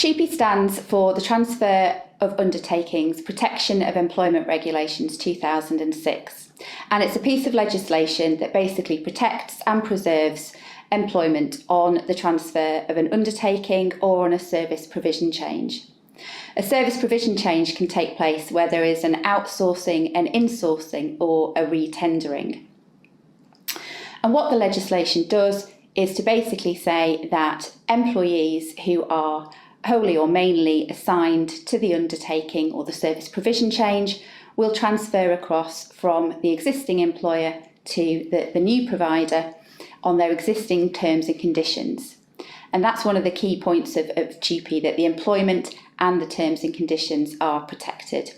TUPE stands for the Transfer of Undertakings Protection of Employment Regulations 2006, and it's a piece of legislation that basically protects and preserves employment on the transfer of an undertaking or on a service provision change. A service provision change can take place where there is an outsourcing, an insourcing, or a retendering. And what the legislation does is to basically say that employees who are wholly or mainly assigned to the undertaking or the service provision change will transfer across from the existing employer to the new provider on their existing terms and conditions. And that's one of the key points of TUPE, that the employment and the terms and conditions are protected.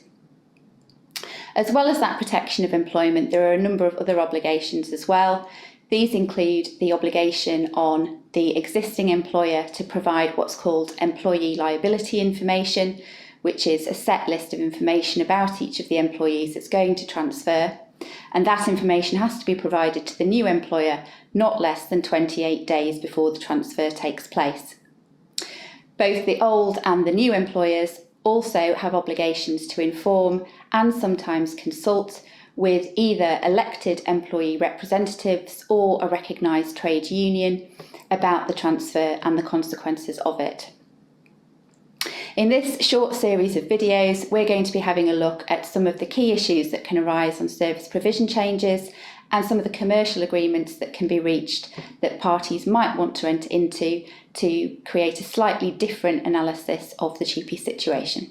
As well as that protection of employment, there are a number of other obligations as well. These include the obligation on the existing employer to provide what's called employee liability information, which is a set list of information about each of the employees that's going to transfer. And that information has to be provided to the new employer not less than 28 days before the transfer takes place. Both the old and the new employers also have obligations to inform and sometimes consult with either elected employee representatives or a recognised trade union about the transfer and the consequences of it. In this short series of videos, we're going to be having a look at some of the key issues that can arise on service provision changes and some of the commercial agreements that can be reached that parties might want to enter into to create a slightly different analysis of the TUPE situation.